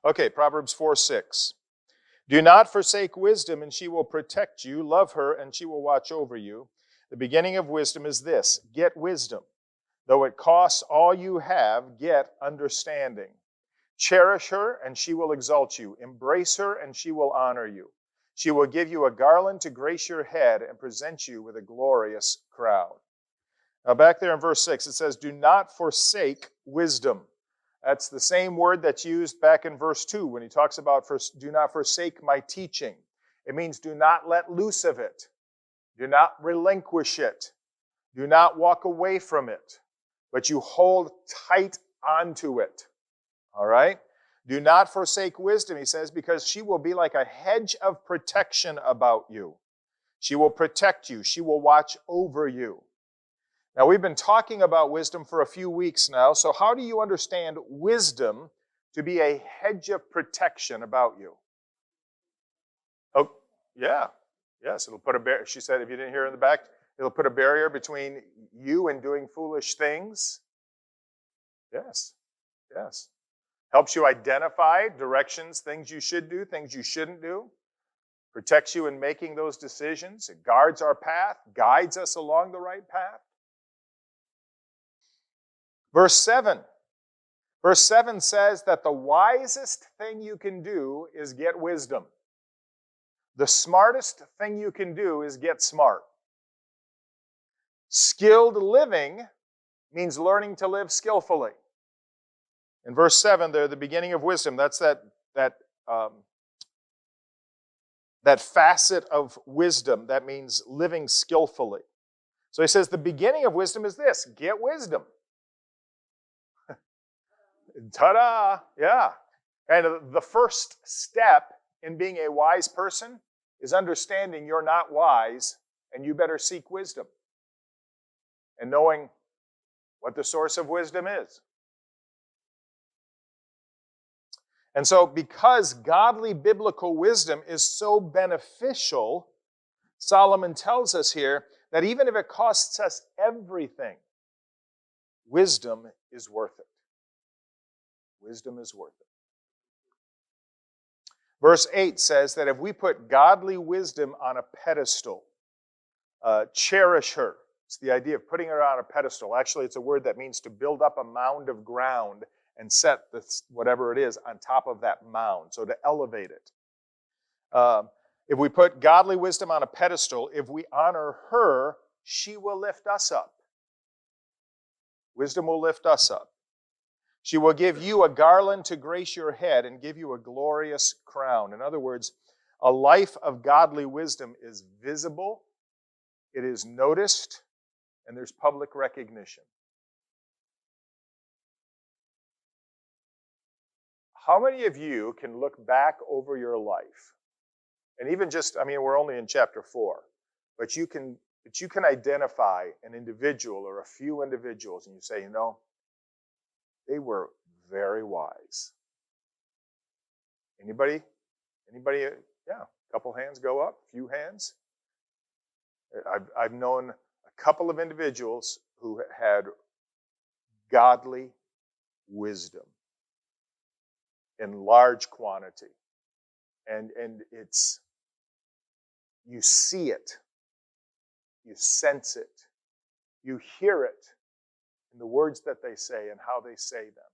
Okay, Proverbs 4:6. Do not forsake wisdom, and she will protect you. Love her, and she will watch over you. The beginning of wisdom is this: get wisdom. Though it costs all you have, get understanding. Cherish her, and she will exalt you. Embrace her, and she will honor you. She will give you a garland to grace your head and present you with a glorious crown. Now, back there in verse 6, it says, do not forsake wisdom. That's the same word that's used back in verse 2 when he talks about, do not forsake my teaching. It means do not let loose of it. Do not relinquish it. Do not walk away from it. But you hold tight onto it. All right? Do not forsake wisdom, he says, because she will be like a hedge of protection about you. She will protect you. She will watch over you. Now, we've been talking about wisdom for a few weeks now, so how do you understand wisdom to be a hedge of protection about you? Oh, yeah. Yes, it'll put a barrier. She said, if you didn't hear in the back, it'll put a barrier between you and doing foolish things. Yes, yes. Helps you identify directions, things you should do, things you shouldn't do. Protects you in making those decisions. It guards our path, guides us along the right path. Verse 7. Verse 7 says that the wisest thing you can do is get wisdom. The smartest thing you can do is get smart. Skilled living means learning to live skillfully. In verse 7 there, the beginning of wisdom, that's that facet of wisdom that means living skillfully. So he says the beginning of wisdom is this: get wisdom. Ta-da! Yeah. And the first step in being a wise person is understanding you're not wise and you better seek wisdom. And knowing what the source of wisdom is. And so because godly biblical wisdom is so beneficial, Solomon tells us here that even if it costs us everything, wisdom is worth it. Wisdom is worth it. Verse 8 says that if we put godly wisdom on a pedestal, cherish her. It's the idea of putting her on a pedestal. Actually, it's a word that means to build up a mound of ground and set whatever it is on top of that mound, so to elevate it. If we put godly wisdom on a pedestal, if we honor her, she will lift us up. Wisdom will lift us up. She will give you a garland to grace your head and give you a glorious crown. In other words, a life of godly wisdom is visible, it is noticed, and there's public recognition. How many of you can look back over your life, and even we're only in chapter 4, but you can identify an individual or a few individuals, and you say, they were very wise. Anybody? Yeah, a couple hands go up, a few hands. I've known a couple of individuals who had godly wisdom in large quantity. And it's, you see it, you sense it, you hear it in the words that they say and how they say them.